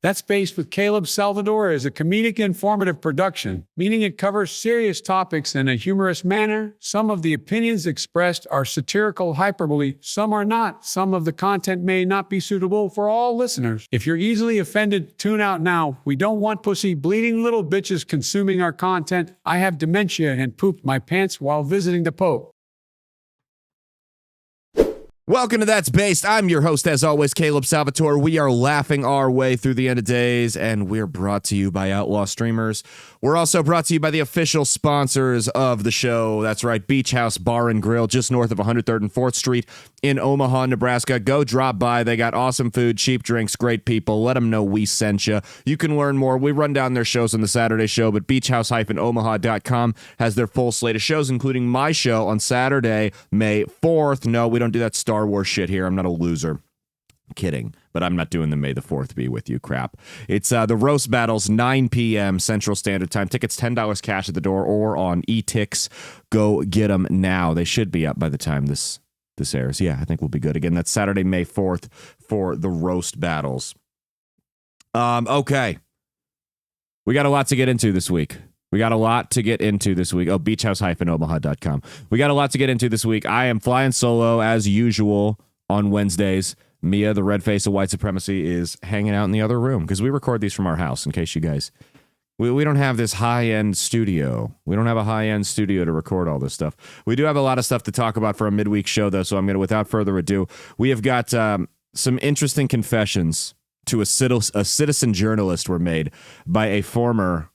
That's Based with Caleb Salvatore is a comedic informative production, meaning it covers serious topics in a humorous manner. Some of the opinions expressed are satirical hyperbole, some are not. Some of the content may not be suitable for all listeners. If you're easily offended, tune out now. We don't want pussy bleeding little bitches consuming our content. I have dementia and pooped my pants while visiting the Pope. Welcome to That's Based. I'm your host, as always, Caleb Salvatore. We are laughing our way through the end of days, and we're brought to you by Outlaw Streamers. We're also brought to you by the official sponsors of the show. That's right, Beach House Bar and Grill, just north of 103rd and 4th Street in Omaha, Nebraska. Go drop by. They got awesome food, cheap drinks, great people. Let them know we sent you. You can learn more. We run down their shows on the Saturday show, but beachhouse-omaha.com has their full slate of shows, including my show on Saturday, May 4th. No, we don't do that Star Wars shit here. I'm not a loser. Kidding, but I'm not doing the May the 4th be with you crap. It's the Roast Battles, 9 p.m. Central Standard Time. Tickets $10 cash at the door or on eTix. Go get them now. They should be up by the time this airs. Yeah, I think we'll be good. Again, that's Saturday, May 4th for the Roast Battles. Okay. We got a lot to get into this week. Oh, beachhouse-omaha.com. We got a lot to get into this week. I am flying solo as usual on Wednesdays. Mia, the red face of white supremacy, is hanging out in the other room because we record these from our house, in case you guys... We don't have this high-end studio. We don't have a high-end studio to record all this stuff. We do have a lot of stuff to talk about for a midweek show, though, so I'm going to, without further ado, we have got some interesting confessions to a citizen journalist were made by a former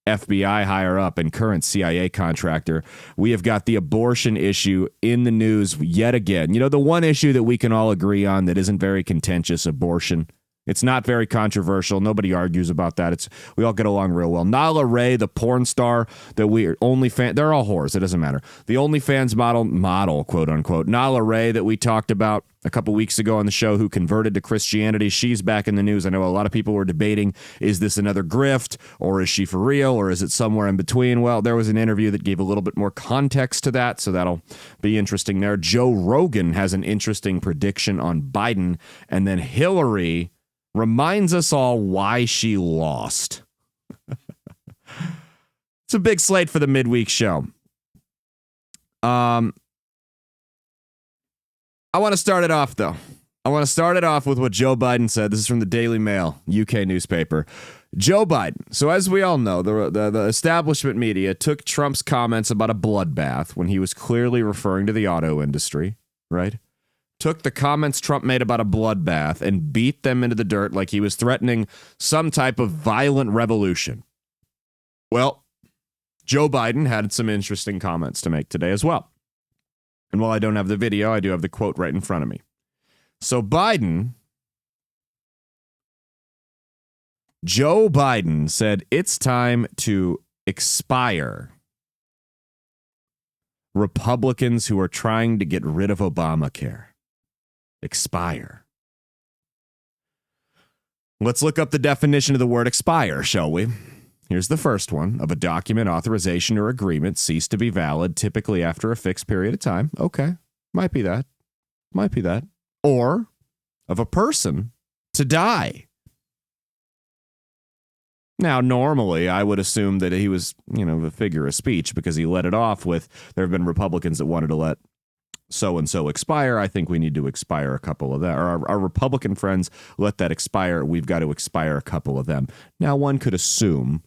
FBI higher-up and current CIA contractor. We have got the abortion issue in the news yet again. You know, the one issue that we can all agree on that isn't very contentious, abortion. It's not very controversial. Nobody argues about that. We all get along real well. Nala Ray, the porn star that they're all whores. It doesn't matter. The OnlyFans model, quote unquote. Nala Ray that we talked about a couple weeks ago on the show who converted to Christianity. She's back in the news. I know a lot of people were debating, is this another grift or is she for real or is it somewhere in between? Well, there was an interview that gave a little bit more context to that, so that'll be interesting there. Joe Rogan has an interesting prediction on Biden, and then Hillary reminds us all why she lost. It's a big slate for the midweek show. I want to start it off, though. I want to start it off with what Joe Biden said. This is from the Daily Mail, UK newspaper. Joe Biden. So as we all know, the establishment media took Trump's comments about a bloodbath when he was clearly referring to the auto industry, right? Took the comments Trump made about a bloodbath and beat them into the dirt like he was threatening some type of violent revolution. Well, Joe Biden had some interesting comments to make today as well. And while I don't have the video, I do have the quote right in front of me. So Joe Biden said it's time to expire Republicans who are trying to get rid of Obamacare. Expire. Let's look up the definition of the word expire, shall we? Here's the first one. Of a document, authorization, or agreement cease to be valid, typically after a fixed period of time. Okay. Might be that. Or of a person to die. Now, normally, I would assume that he was, a figure of speech because he let it off with, there have been Republicans that wanted to let so-and-so expire. I think we need to expire a couple of them. Or our Republican friends let that expire. We've got to expire a couple of them. Now, one could assume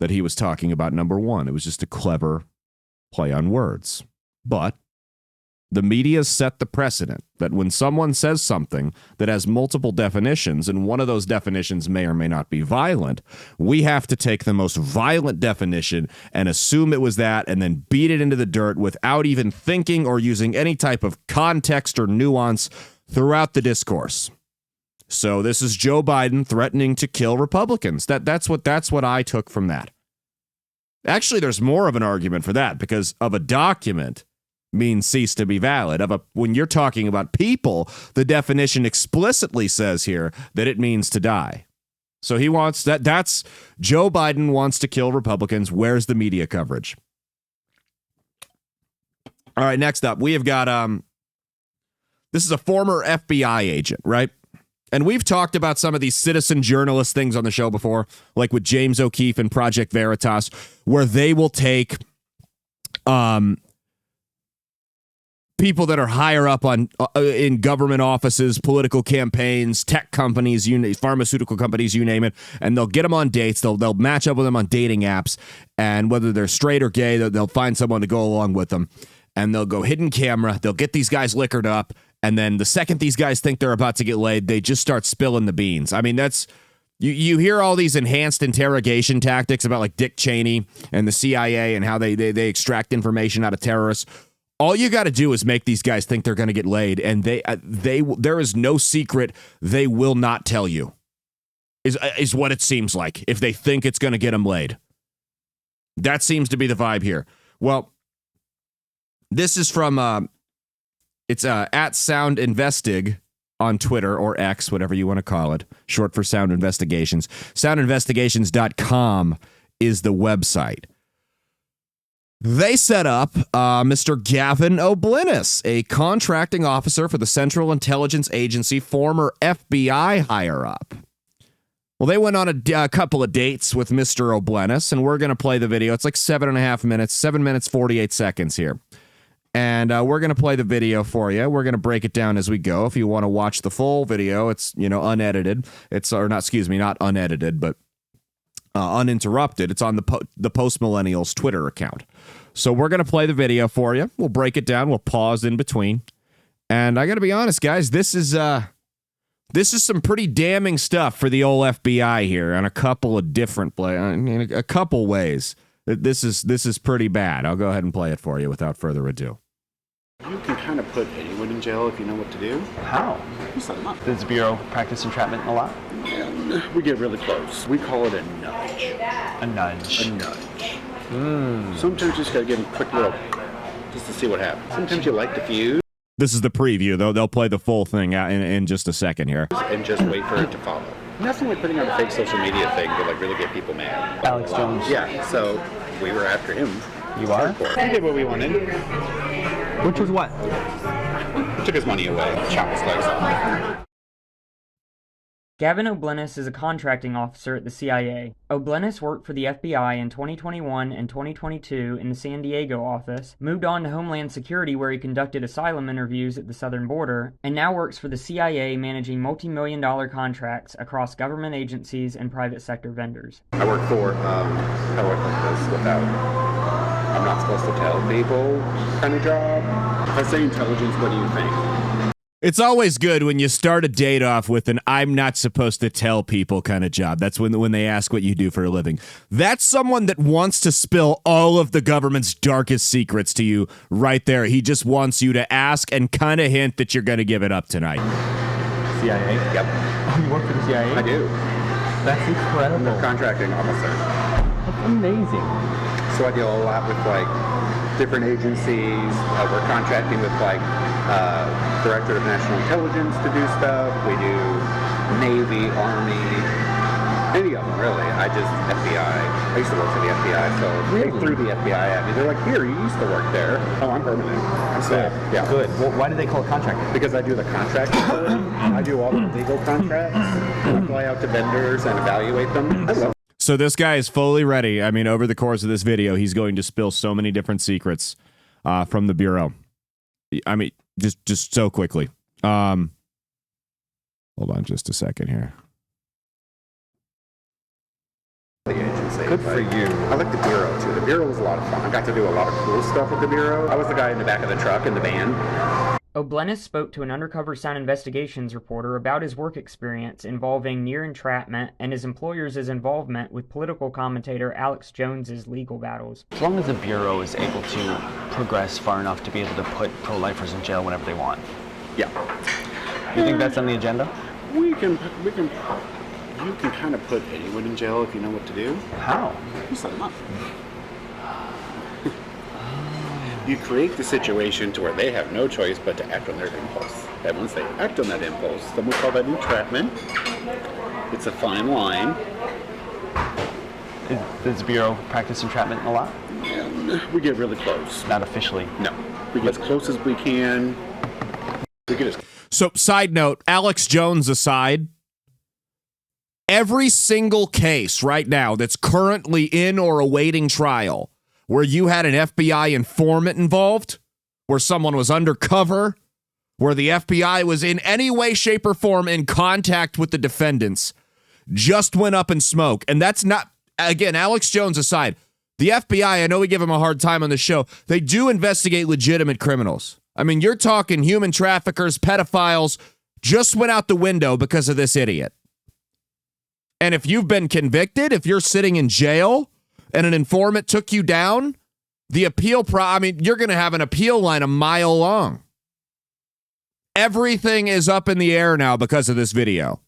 that he was talking about number one. It was just a clever play on words. But the media set the precedent that when someone says something that has multiple definitions, and one of those definitions may or may not be violent, we have to take the most violent definition and assume it was that and then beat it into the dirt without even thinking or using any type of context or nuance throughout the discourse. So this is Joe Biden threatening to kill Republicans. That's what I took from that. Actually, there's more of an argument for that because of a document means cease to be valid. When you're talking about people, the definition explicitly says here that it means to die. So he wants that's Joe Biden wants to kill Republicans. Where's the media coverage? All right, next up, we have got this is a former FBI agent, right? And we've talked about some of these citizen journalist things on the show before, like with James O'Keefe and Project Veritas, where they will take people that are higher up on in government offices, political campaigns, tech companies, pharmaceutical companies, you name it, and they'll get them on dates. They'll match up with them on dating apps, and whether they're straight or gay, they'll find someone to go along with them, and they'll go hidden camera. They'll get these guys liquored up, and then the second these guys think they're about to get laid, they just start spilling the beans. I mean, that's you hear all these enhanced interrogation tactics about like Dick Cheney and the CIA and how they extract information out of terrorists. All you got to do is make these guys think they're going to get laid, and there is no secret they will not tell you. Is what it seems like if they think it's going to get them laid. That seems to be the vibe here. Well, this is from it's at Sound Investig on Twitter or X, whatever you want to call it, short for Sound Investigations. Soundinvestigations.com is the website. They set up Mr. Gavin Newsom, a contracting officer for the Central Intelligence Agency, former FBI higher-up. Well, they went on a couple of dates with Mr. Newsom, and we're going to play the video. It's like 7.5 minutes, 7 minutes, 48 seconds here. And we're going to play the video for you. We're going to break it down as we go. If you want to watch the full video, it's, unedited. Not unedited, but uninterrupted. It's on the Post Millennials Twitter account. So we're going to play the video for you. We'll break it down. We'll pause in between. And I got to be honest, guys, this is some pretty damning stuff for the old FBI here on a couple of different a couple ways. This is pretty bad. I'll go ahead and play it for you without further ado. You can kind of put anyone in jail if you know what to do. How? You set them up. Does the Bureau practice entrapment a lot? And we get really close. We call it a nudge. A nudge. A nudge. Sometimes you just gotta give them a quick little, just to see what happens. Sometimes you light the fuse. This is the preview, though. They'll play the full thing out in just a second here. And just wait for it to follow. Nothing like putting out a fake social media thing to like really get people mad. Alex Jones. Yeah, so we were after him. You are? We did what we wanted. Which was what? Took his money away, chopped his legs off. Gavin Newsom is a contracting officer at the CIA. Newsom worked for the FBI in 2021 and 2022 in the San Diego office, moved on to Homeland Security where he conducted asylum interviews at the southern border, and now works for the CIA managing multi-million-dollar contracts across government agencies and private sector vendors. I work for, how do I put this without, I'm not supposed to tell people kind of job. If I say intelligence, what do you think? It's always good when you start a date off with an I'm not supposed to tell people kind of job. That's when they ask what you do for a living. That's someone that wants to spill all of the government's darkest secrets to you right there. He just wants you to ask and kind of hint that you're going to give it up tonight. CIA? Yep. Oh, you work for the CIA? I do. That's incredible. I'm a contracting officer. That's amazing. So I deal a lot with like different agencies. We're contracting with like Director of National Intelligence to do stuff. We do Navy, Army, any of them really. I just FBI. I used to work for the FBI, so Really? they threw the FBI at me. They're like, "Here, you used to work there." Oh, I'm permanent. I'm Good. Yeah. Good. Well, why do they call it contracting? Because I do the contract authority. I do all the legal contracts. I fly out to vendors and evaluate them. I love. So this guy is fully ready. I mean, over the course of this video, he's going to spill so many different secrets from the Bureau. I mean, just so quickly. Hold on just a second here. The agency. Good for you. I like the Bureau too. The Bureau was a lot of fun. I got to do a lot of cool stuff with the Bureau. I was the guy in the back of the truck in the van. Newsom spoke to an undercover Sound Investigations reporter about his work experience involving near entrapment and his employer's involvement with political commentator Alex Jones's legal battles. As long as the Bureau is able to progress far enough to be able to put pro-lifers in jail whenever they want. Yeah. You think that's on the agenda? You can kind of put anyone in jail if you know what to do. How? You set them up. You create the situation to where they have no choice but to act on their impulse. And once they act on that impulse, then we call that entrapment. It's a fine line. Does the Bureau practice entrapment a lot? And we get really close. Not officially. No. We get as close as we can. We get as So, side note, Alex Jones aside, every single case right now that's currently in or awaiting trial where you had an FBI informant involved, where someone was undercover, where the FBI was in any way, shape, or form in contact with the defendants, just went up in smoke. And that's not, again, Alex Jones aside, the FBI, I know we give them a hard time on the show, they do investigate legitimate criminals. I mean, you're talking human traffickers, pedophiles, just went out the window because of this idiot. And if you've been convicted, if you're sitting in jail and an informant took you down, the appeal, you're going to have an appeal line a mile long. Everything is up in the air now because of this video.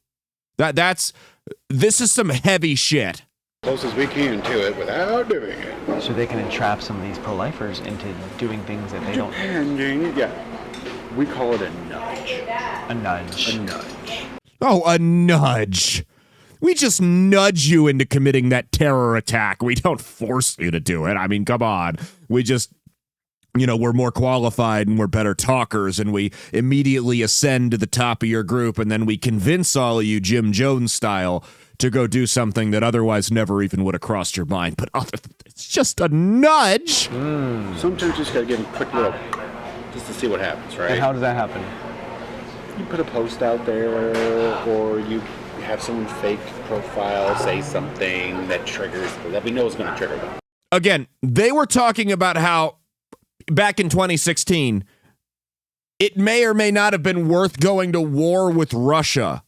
This is some heavy shit. Close as we can to it without doing it. So they can entrap some of these pro-lifers into doing things that they don't. Yeah. We call it a nudge. A nudge. A nudge. Oh, a nudge. We just nudge you into committing that terror attack. We don't force you to do it. I mean, come on. We just, we're more qualified and we're better talkers, and we immediately ascend to the top of your group, and then we convince all of you Jim Jones style to go do something that otherwise never even would have crossed your mind. But other than it's just a nudge. Sometimes you just gotta give them a quick little, just to see what happens, right? And how does that happen? You put a post out there, or you have someone fake profile say something that triggers, that we know is going to trigger them. Again, they were talking about how back in 2016, it may or may not have been worth going to war with Russia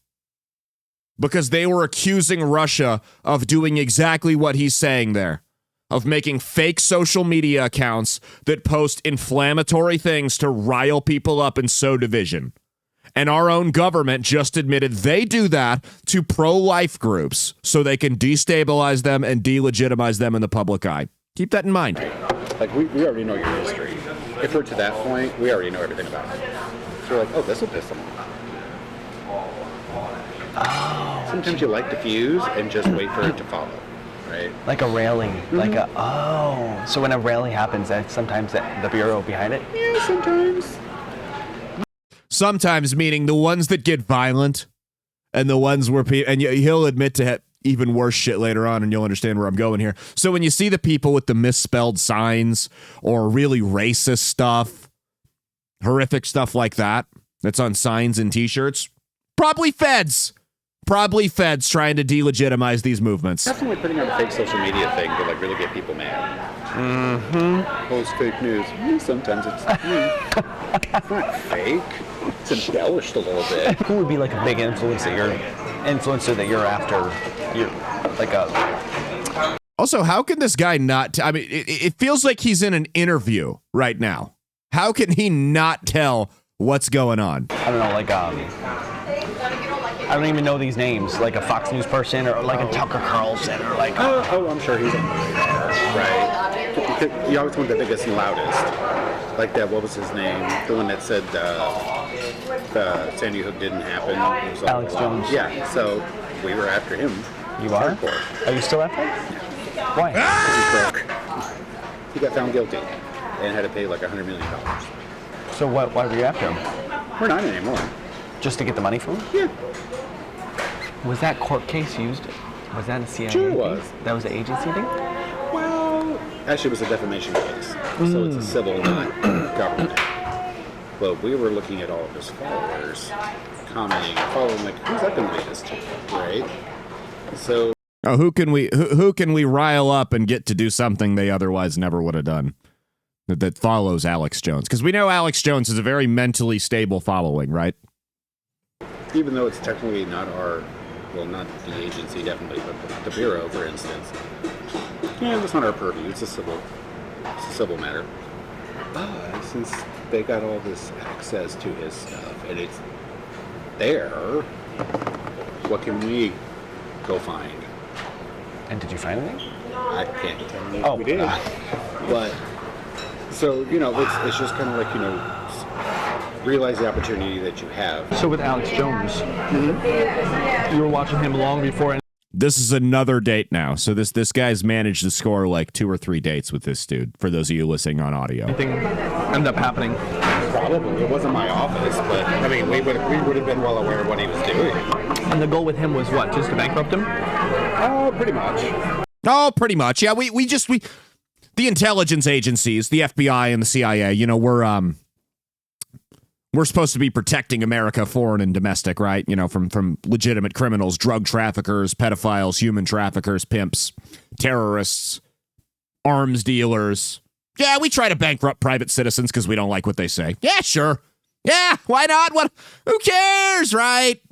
because they were accusing Russia of doing exactly what he's saying there, of making fake social media accounts that post inflammatory things to rile people up and sow division. And our own government just admitted they do that to pro-life groups so they can destabilize them and delegitimize them in the public eye. Keep that in mind. Like, we already know your history. If we're to that point, we already know everything about it. So we're like, oh, this will piss them off. Oh, sometimes you light the fuse and just wait for it to follow, right? Like a rally. Mm-hmm. So when a rally happens, that's sometimes the bureau behind it? Yeah, sometimes. Sometimes, meaning the ones that get violent and the ones where people, and he'll admit to even worse shit later on, and you'll understand where I'm going here. So when you see the people with the misspelled signs or really racist stuff, horrific stuff like that, that's on signs and t-shirts, probably feds trying to delegitimize these movements. Definitely putting out a fake social media thing to like really get people mad. Mm-hmm. Post fake news. Sometimes it's not fake. It's embellished a little bit. Who would be like a big influencer that you're after? You're like a. Also, how can this guy not? I mean, it feels like he's in an interview right now. How can he not tell what's going on? I don't know, like I don't even know these names, like a Fox News person or like a Tucker Carlson or like. Oh, I'm sure he's on the radar, right? You always want the biggest and loudest, like that. What was his name? The one that said the Sandy Hook didn't happen. Alex Jones. Yeah. So we were after him. You are? Hardcore. Are you still after him? Why? He's broke. He got found guilty and had to pay like $100 million. So why were you after him? We're not anymore. Just to get the money from him? Yeah. Was that court case used? Was that a CIA Sure thing? was. That was an agency thing? Well, actually, it was a defamation case, so it's a civil, not government. But we were looking at all of his followers, commenting, following, like, who's that going to lead us to, right? So, who can we rile up and get to do something they otherwise never would have done? That follows Alex Jones, because we know Alex Jones is a very mentally stable following, right? even though it's technically not not the agency, definitely, but the Bureau, for instance. Yeah, that's not our purview. It's a civil matter. But since they got all this access to his stuff and it's there, what can we go find? And did you find anything? I can't tell you if we did. But, so, it's just kind of like, realize the opportunity that you have. So with Alex Jones, you were watching him long before. This is another date now. So this guy's managed to score like 2 or 3 dates with this dude, for those of you listening on audio. Anything ended up happening? Probably. It wasn't my office, but I mean, we would have been well aware of what he was doing. And the goal with him was what? Just to bankrupt him? Oh, pretty much. Oh, pretty much. Yeah, we the intelligence agencies, the FBI and the CIA, you know, we're supposed to be protecting America, foreign and domestic, right? You know, from legitimate criminals, drug traffickers, pedophiles, human traffickers, pimps, terrorists, arms dealers. Yeah, we try to bankrupt private citizens because we don't like what they say. Yeah, sure. Yeah, why not? What? Who cares, right?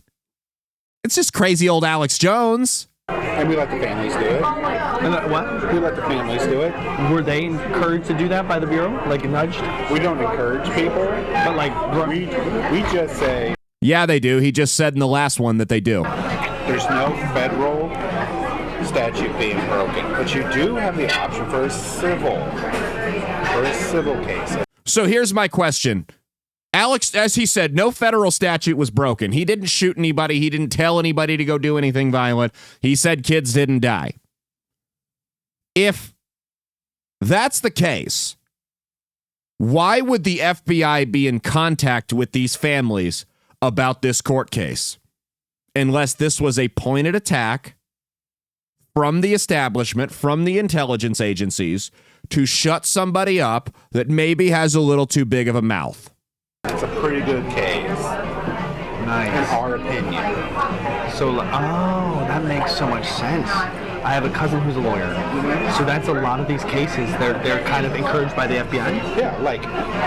It's just crazy old Alex Jones. And we let the families do it. What? We let the families do it. Were they encouraged to do that by the Bureau? Like nudged? We don't encourage people, But like, we just say Yeah, they do. He just said in the last one that they do. there's no federal statute being broken, but you do have the option for a civil case. So here's my question. Alex, as he said, no federal statute was broken. He didn't shoot anybody. He didn't tell anybody to go do anything violent. He said kids didn't die. If that's the case, why would the FBI be in contact with these families about this court case? Unless this was a pointed attack from the establishment, from the intelligence agencies, to shut somebody up that maybe has a little too big of a mouth. It's a pretty good case, in nice. our opinion. So, that makes so much sense. I have a cousin who's a lawyer. So that's a lot of these cases. They're kind of encouraged by the FBI. Yeah, like,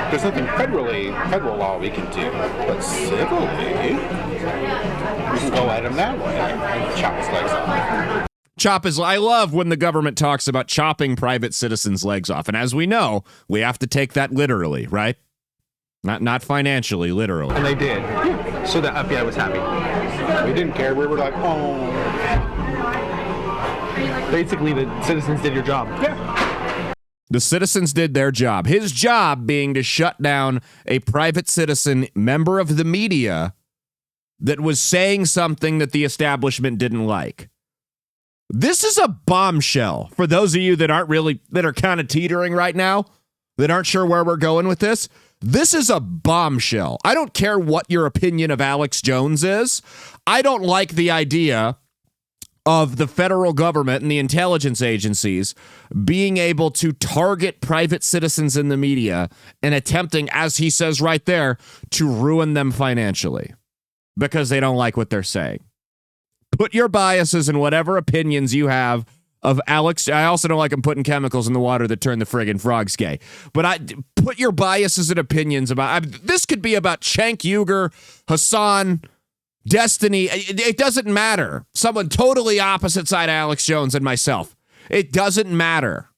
there's nothing federal law we can do, but civilly, we can go at him that way and chop his legs off. I love when the government talks about chopping private citizens' legs off. And as we know, we have to take that literally, right? Not financially, literally. And they did. So the FBI was happy. We didn't care. We were like, oh. Basically, the citizens did your job. Yeah. The citizens did their job. His job being to shut down a private citizen member of the media that was saying something that the establishment didn't like. This is a bombshell for those of you that are kind of teetering right now, that aren't sure where we're going with this. This is a bombshell. I don't care what your opinion of Alex Jones is. I don't like the idea of the federal government and the intelligence agencies being able to target private citizens in the media and attempting, as he says right there, to ruin them financially because they don't like what they're saying. Put your biases and whatever opinions you have of Alex. I also don't like him putting chemicals in the water that turn the friggin' frogs gay. But put your biases and opinions about. This could be about Cenk Uygur, Hassan, Destiny. It doesn't matter. Someone totally opposite side of Alex Jones and myself. It doesn't matter.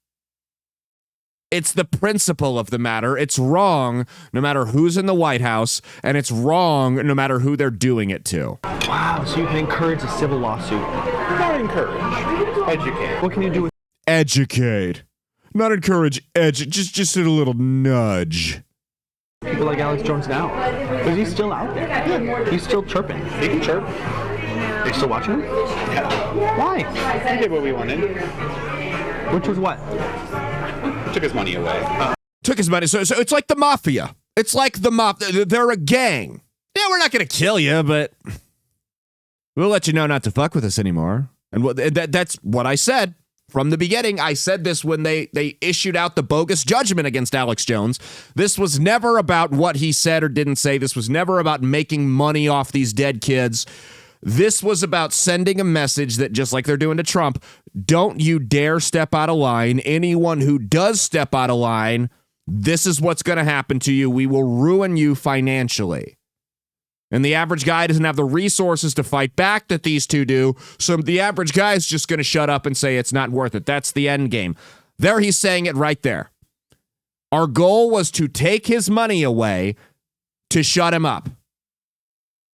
It's the principle of the matter. It's wrong no matter who's in the White House, and it's wrong no matter who they're doing it to. Wow, so you can encourage a civil lawsuit. Not encourage. Educate. What can you do with Educate. Not encourage, just a little nudge. people like Alex Jones now? Because he's still out there. Yeah. He's still chirping. He can chirp. Are you still watching him? Yeah. Why? We did what we wanted. Which was what? Took his money away. Took his money. So it's like the mafia. It's like the mafia. They're a gang. Yeah, we're not going to kill you, but we'll let you know not to fuck with us anymore. And that's what I said from the beginning. I said this when they issued out the bogus judgment against Alex Jones. This was never about what he said or didn't say. This was never about making money off these dead kids. This was about sending a message that, just like they're doing to Trump, don't you dare step out of line. Anyone who does step out of line, this is what's going to happen to you. We will ruin you financially. And the average guy doesn't have the resources to fight back that these two do. So the average guy is just going to shut up and say it's not worth it. That's the end game. There, he's saying it right there. Our goal was to take his money away to shut him up.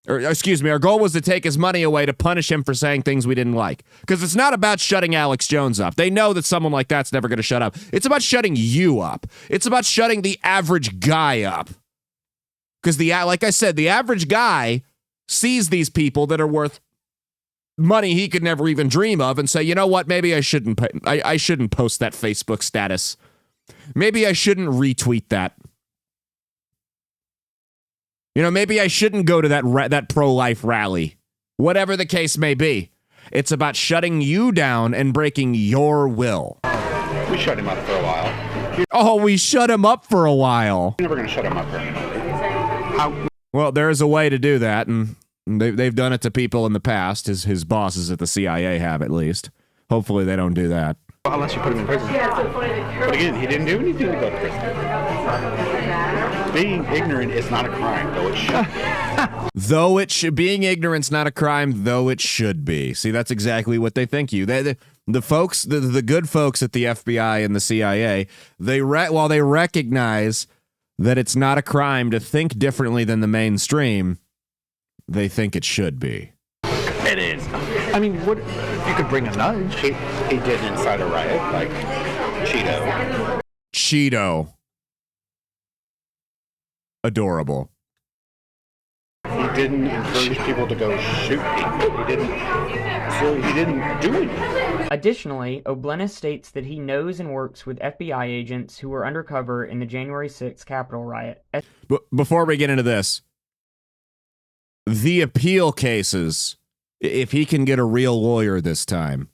Or, excuse me, our goal was to take his money away to punish him for saying things we didn't like. Because it's not about shutting Alex Jones up. They know that someone like that's never going to shut up. It's about shutting you up. It's about shutting the average guy up. Because, like I said, the average guy sees these people that are worth money he could never even dream of and say, you know what, maybe I shouldn't I shouldn't post that Facebook status. Maybe I shouldn't retweet that. You know, maybe I shouldn't go to that pro-life rally. Whatever the case may be. It's about shutting you down and breaking your will. We shut him up for a while. Oh, we shut him up for a while. We're never going to shut him up permanently. Well, there is a way to do that, and they've done it to people in the past. His bosses at the CIA have, at least. Hopefully they don't do that. Unless you put him in prison. But again, he didn't do anything to go to prison. Being ignorant is not a crime, though it should. Being ignorant's not a crime, though it should be. See, that's exactly what they think you. The folks, the good folks at the FBI and the CIA, while they recognize that it's not a crime to think differently than the mainstream, they think it should be. It is. I mean, what you could bring a nudge. He did incite a riot, like Cheeto. Adorable. He didn't encourage people to go shoot people. He didn't do anything. Additionally, O'Bleness states that he knows and works with FBI agents who were undercover in the January 6th Capitol riot. Before we get into this, the appeal cases, if he can get a real lawyer this time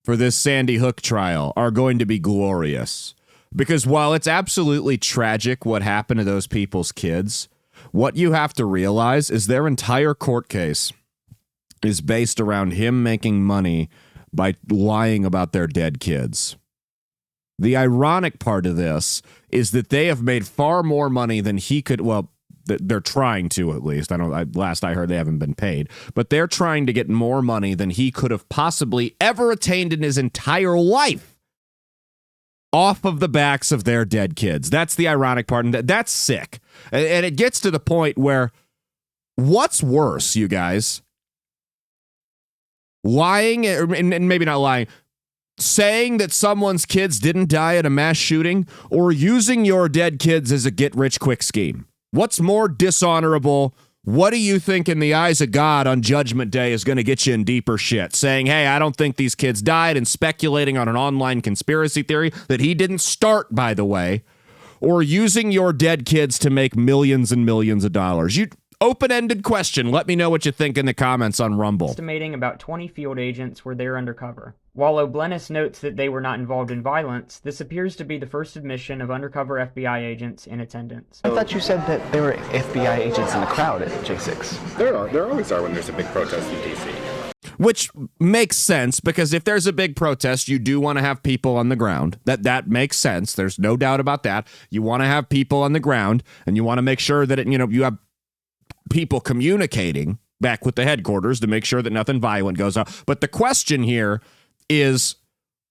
for this Sandy Hook trial, are going to be glorious. Because while it's absolutely tragic what happened to those people's kids, what you have to realize is their entire court case is based around him making money by lying about their dead kids. The ironic part of this is that they have made far more money than he could, well, they're trying to, at least. Last I heard, they haven't been paid. But they're trying to get more money than he could have possibly ever attained in his entire life off of the backs of their dead kids. That's the ironic part, and that's sick. And it gets to the point where, what's worse, you guys? Lying, and maybe not lying, saying that someone's kids didn't die at a mass shooting, or using your dead kids as a get-rich-quick scheme? What's more dishonorable? What do you think in the eyes of God on Judgment Day is going to get you in deeper shit? Saying, hey, I don't think these kids died, and speculating on an online conspiracy theory that he didn't start, by the way, or using your dead kids to make millions and millions of dollars? Open-ended question. Let me know what you think in the comments on Rumble. Estimating about 20 field agents were there undercover. While O'Bleness notes that they were not involved in violence, this appears to be the first admission of undercover FBI agents in attendance. I thought you said that there were FBI agents in the crowd at J6. There always are when there's a big protest in D.C. Which makes sense, because if there's a big protest, you do want to have people on the ground. That makes sense. There's no doubt about that. You want to have people on the ground, and you want to make sure that you have people communicating back with the headquarters to make sure that nothing violent goes on. But the question here is,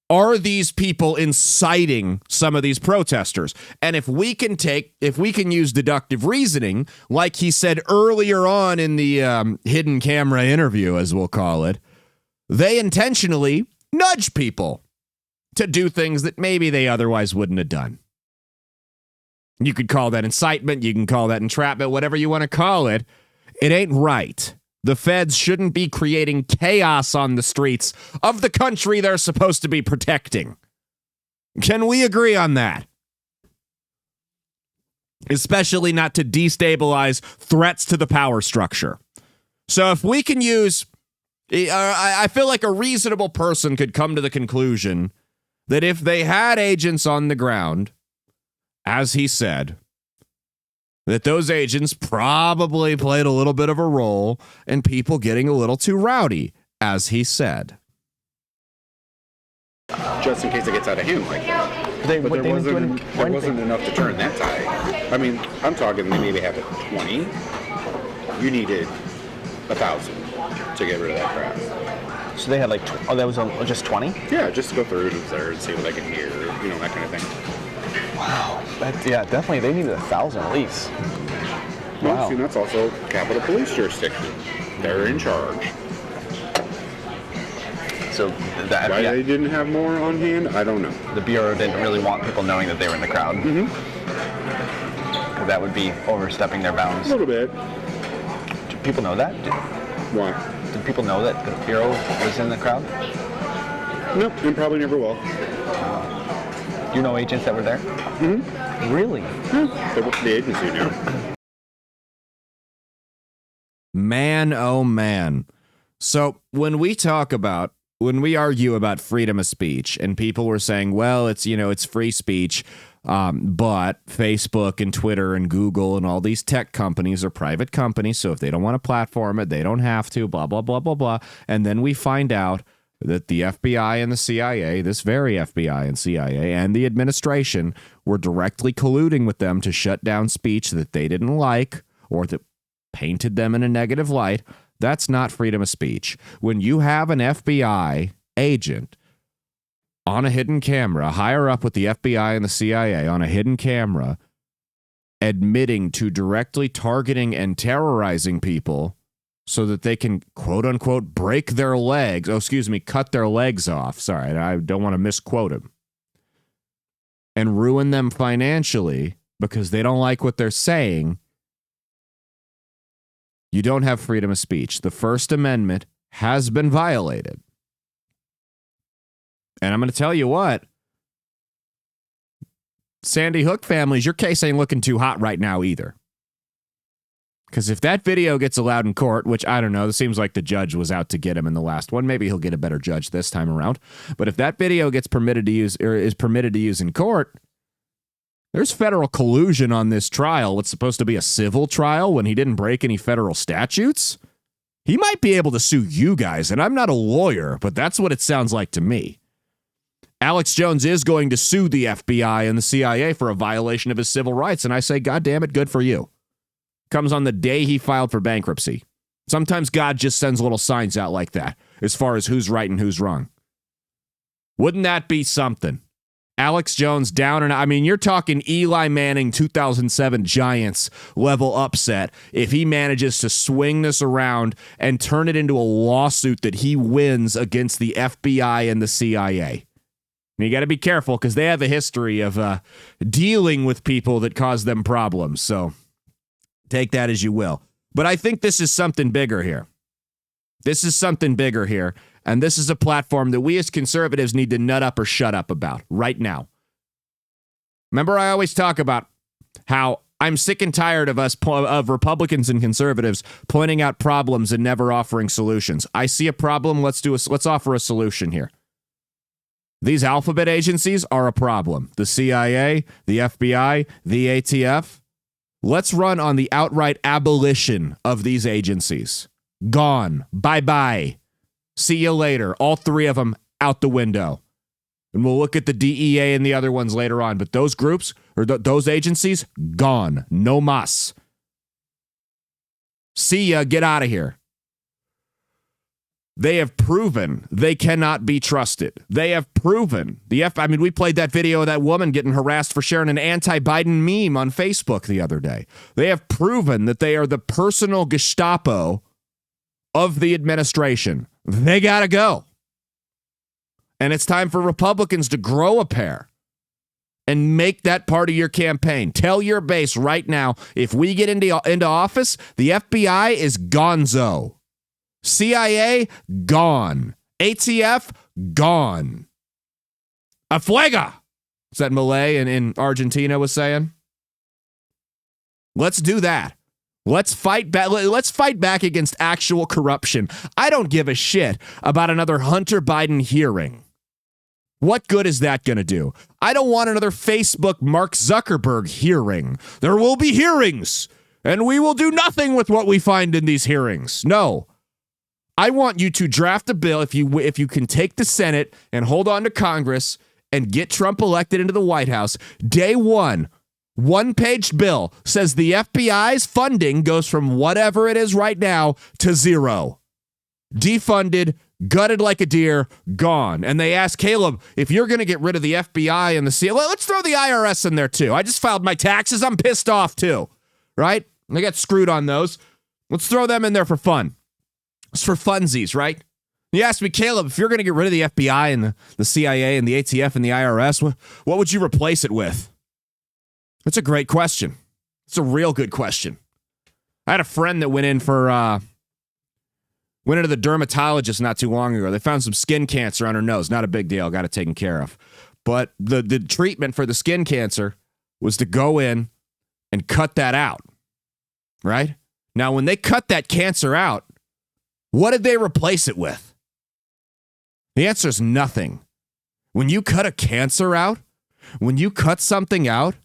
are these people inciting some of these protesters? And if we can use deductive reasoning, like he said earlier on in the hidden camera interview, as we'll call it, they intentionally nudge people to do things that maybe they otherwise wouldn't have done. You could call that incitement, you can call that entrapment, whatever you want to call it. It ain't right. The feds shouldn't be creating chaos on the streets of the country they're supposed to be protecting. Can we agree on that? Especially not to destabilize threats to the power structure. So if we can use, I feel like a reasonable person could come to the conclusion that if they had agents on the ground, as he said, that those agents probably played a little bit of a role in people getting a little too rowdy, as he said. Just in case it gets out of hand like that. But there wasn't enough to turn that tide. I mean, I'm talking they maybe have 20. You needed 1,000 to get rid of that crowd. So they had like, that was just 20? Yeah, just to go through and observe and see what I can hear, that kind of thing. Wow. Definitely. They needed 1,000 at least. Well, Wow. see, that's also Capitol Police jurisdiction. They're in charge. So Why they didn't have more on hand, I don't know. The Bureau didn't really want people knowing that they were in the crowd. Mm-hmm. That would be overstepping their bounds. A little bit. Do people know that? Why? Did people know that the Bureau was in the crowd? Nope, and probably never will. You know agents that were there? Mm-hmm. Really? They work for the agency now. Man, oh man. So when we argue about freedom of speech, and people were saying, well, it's free speech, but Facebook and Twitter and Google and all these tech companies are private companies, so if they don't want to platform it, they don't have to, blah, blah, blah, blah, blah. And then we find out that the FBI and the CIA, this very FBI and CIA, and the administration were directly colluding with them to shut down speech that they didn't like or that painted them in a negative light. That's not freedom of speech. When you have an FBI agent on a hidden camera, higher up with the FBI and the CIA on a hidden camera, admitting to directly targeting and terrorizing people so that they can, quote unquote, break their legs. Cut their legs off. Sorry, I don't want to misquote him. And ruin them financially because they don't like what they're saying. You don't have freedom of speech. The First Amendment has been violated. And I'm going to tell you what, Sandy Hook families, your case ain't looking too hot right now either. Because if that video gets allowed in court, which I don't know, it seems like the judge was out to get him in the last one. Maybe he'll get a better judge this time around. But if that video gets permitted to use or is permitted to use in court, there's federal collusion on this trial. What's supposed to be a civil trial when he didn't break any federal statutes? He might be able to sue you guys, and I'm not a lawyer, but that's what it sounds like to me. Alex Jones is going to sue the FBI and the CIA for a violation of his civil rights, and I say, God damn it, good for you. Comes on the day he filed for bankruptcy. Sometimes God just sends little signs out like that as far as who's right and who's wrong. Wouldn't that be something? Alex Jones down, and you're talking Eli Manning 2007 Giants level upset if he manages to swing this around and turn it into a lawsuit that he wins against the FBI and the CIA. And you got to be careful because they have a history of dealing with people that cause them problems. So take that as you will. But I think this is something bigger here. This is something bigger here. And this is a platform that we as conservatives need to nut up or shut up about right now. Remember, I always talk about how I'm sick and tired of Republicans and conservatives pointing out problems and never offering solutions. I see a problem. Let's offer a solution here. These alphabet agencies are a problem. The CIA, the FBI, the ATF. Let's run on the outright abolition of these agencies. Gone. Bye-bye. See you later. All three of them out the window. And we'll look at the DEA and the other ones later on. But those groups, or those agencies, gone. No mas. See ya. Get out of here. They have proven they cannot be trusted. They have proven. We played that video of that woman getting harassed for sharing an anti-Biden meme on Facebook the other day. They have proven that they are the personal Gestapo of the administration. They got to go. And it's time for Republicans to grow a pair and make that part of your campaign. Tell your base right now, if we get into office, the FBI is gonzo. CIA, gone. ATF, gone. A fuega, is that Malay in Argentina was saying? Let's do that. Let's fight back. Let's fight back against actual corruption. I don't give a shit about another Hunter Biden hearing. What good is that going to do? I don't want another Facebook Mark Zuckerberg hearing. There will be hearings, and we will do nothing with what we find in these hearings. No. I want you to draft a bill, if you can take the Senate and hold on to Congress and get Trump elected into the White House. Day one-page bill says the FBI's funding goes from whatever it is right now to zero. Defunded, gutted like a deer, gone. And they asked Caleb, if you're going to get rid of the FBI and the CIA, let's throw the IRS in there too. I just filed my taxes. I'm pissed off too, right? I got screwed on those. Let's throw them in there for fun. It's for funsies, right? You asked me, Caleb, if you're going to get rid of the FBI and the CIA and the ATF and the IRS, what would you replace it with? That's a great question. It's a real good question. I had a friend that went in for Went into the dermatologist not too long ago. They found some skin cancer on her nose. Not a big deal. Got it taken care of. But the treatment for the skin cancer was to go in and cut that out, right? Now, when they cut that cancer out, what did they replace it with? The answer is nothing. When you cut a cancer out, when you cut something out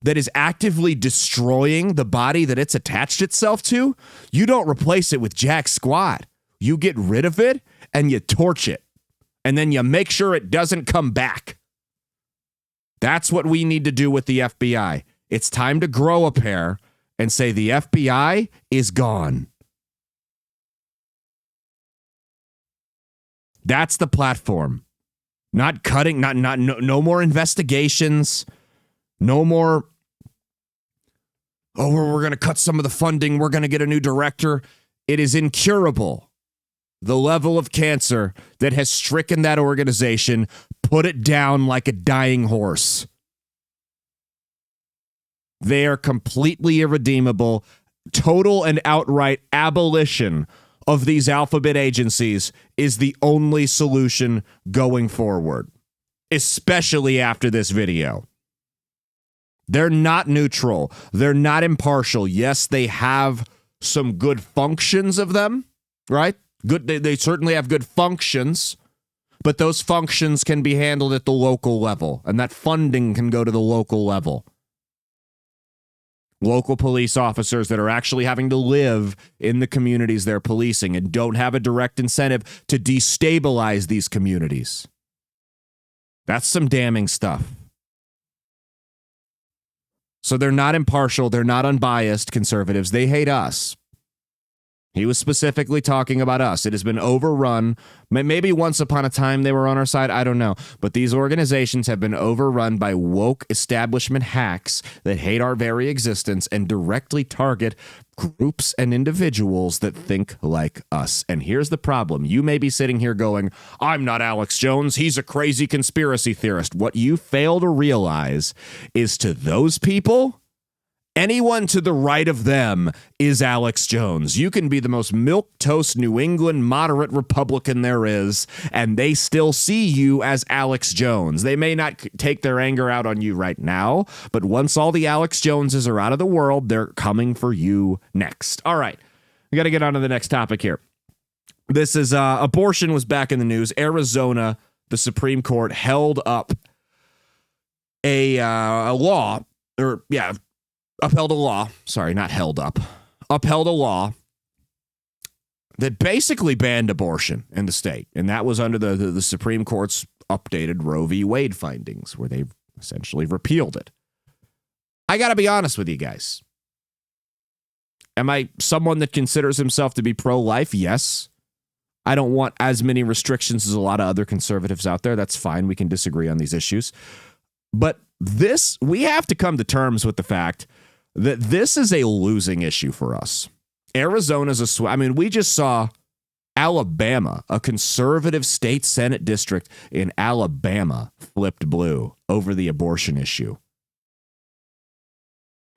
that is actively destroying the body that it's attached itself to, you don't replace it with jack squat. You get rid of it and you torch it. And then you make sure it doesn't come back. That's what we need to do with the FBI. It's time to grow a pair and say the FBI is gone. That's the platform. Not cutting, no more investigations. No more, we're going to cut some of the funding. We're going to get a new director. It is incurable. The level of cancer that has stricken that organization, put it down like a dying horse. They are completely irredeemable. Total and outright abolition of these alphabet agencies is the only solution going forward, especially after this video. They're not neutral. They're not impartial. Yes, they have some good functions of them, right? Good. They certainly have good functions, but those functions can be handled at the local level, and that funding can go to the local level. Local police officers that are actually having to live in the communities they're policing and don't have a direct incentive to destabilize these communities. That's some damning stuff. So they're not impartial. They're not unbiased conservatives. They hate us. He was specifically talking about us. It has been overrun. Maybe once upon a time they were on our side. I don't know. But these organizations have been overrun by woke establishment hacks that hate our very existence and directly target groups and individuals that think like us. And here's the problem. You may be sitting here going, I'm not Alex Jones. He's a crazy conspiracy theorist. What you fail to realize is to those people, anyone to the right of them is Alex Jones. You can be the most milquetoast New England moderate Republican there is, and they still see you as Alex Jones. They may not take their anger out on you right now, but once all the Alex Joneses are out of the world, they're coming for you next. All right, we got to get on to the next topic here. This is abortion was back in the news. Arizona, the Supreme Court held up a law, upheld a law, upheld a law that basically banned abortion in the state. And that was under the Supreme Court's updated Roe v. Wade findings, where they essentially repealed it. I got to be honest with you guys. Am I someone that considers himself to be pro-life? Yes. I don't want as many restrictions as a lot of other conservatives out there. That's fine. We can disagree on these issues. But we have to come to terms with the fact that this is a losing issue for us. Arizona's we just saw Alabama, a conservative state Senate district in Alabama, flipped blue over the abortion issue.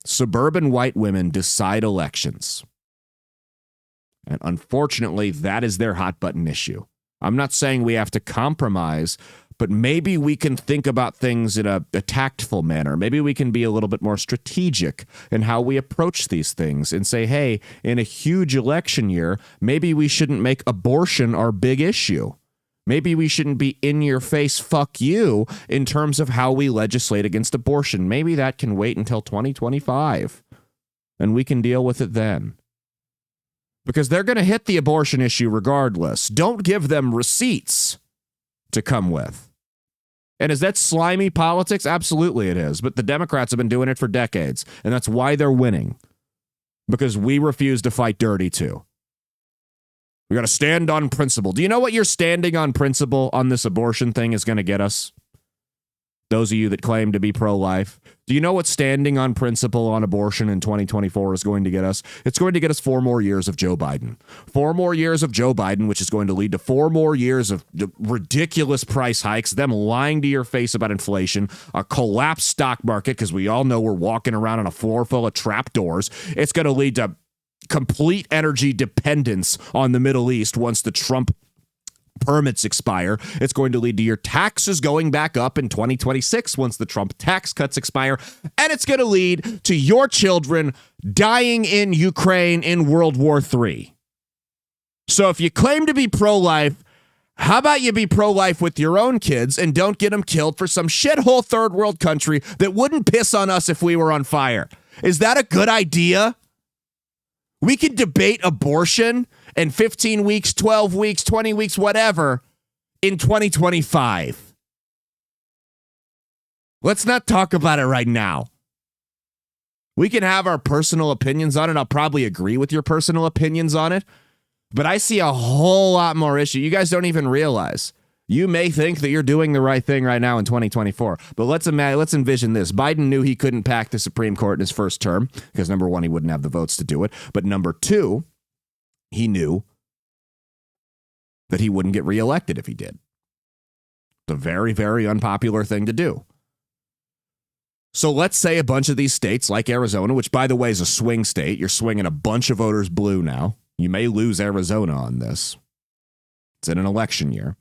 Suburban white women decide elections. And unfortunately, that is their hot button issue. I'm not saying we have to compromise, but maybe we can think about things in a tactful manner. Maybe we can be a little bit more strategic in how we approach these things and say, hey, in a huge election year, maybe we shouldn't make abortion our big issue. Maybe we shouldn't be in your face, fuck you, in terms of how we legislate against abortion. Maybe that can wait until 2025 and we can deal with it then. Because they're going to hit the abortion issue regardless. Don't give them receipts to come with. And is that slimy politics? Absolutely it is. But the Democrats have been doing it for decades. And that's why they're winning. Because we refuse to fight dirty too. We got to stand on principle. Do you know what your standing on principle on this abortion thing is going to get us? Those of you that claim to be pro-life. Do you know what standing on principle on abortion in 2024 is going to get us? It's going to get us 4 more years of Joe Biden. 4 more years of Joe Biden, which is going to lead to 4 more years of ridiculous price hikes, them lying to your face about inflation, a collapsed stock market, because we all know we're walking around on a floor full of trapdoors. It's going to lead to complete energy dependence on the Middle East once the Trump permits expire. It's going to lead to your taxes going back up in 2026 once the Trump tax cuts expire. And it's going to lead to your children dying in Ukraine in World War III. So if you claim to be pro-life, how about you be pro-life with your own kids and don't get them killed for some shithole third world country that wouldn't piss on us if we were on fire? Is that a good idea? We could debate abortion and 15 weeks, 12 weeks, 20 weeks, whatever, in 2025. Let's not talk about it right now. We can have our personal opinions on it. I'll probably agree with your personal opinions on it. But I see a whole lot more issue. You guys don't even realize. You may think that you're doing the right thing right now in 2024, but let's envision this. Biden knew he couldn't pack the Supreme Court in his first term because, number one, he wouldn't have the votes to do it. But number two, he knew that he wouldn't get reelected if he did. It's a very, very unpopular thing to do. So let's say a bunch of these states like Arizona, which, by the way, is a swing state. You're swinging a bunch of voters blue now. You may lose Arizona on this. It's in an election year.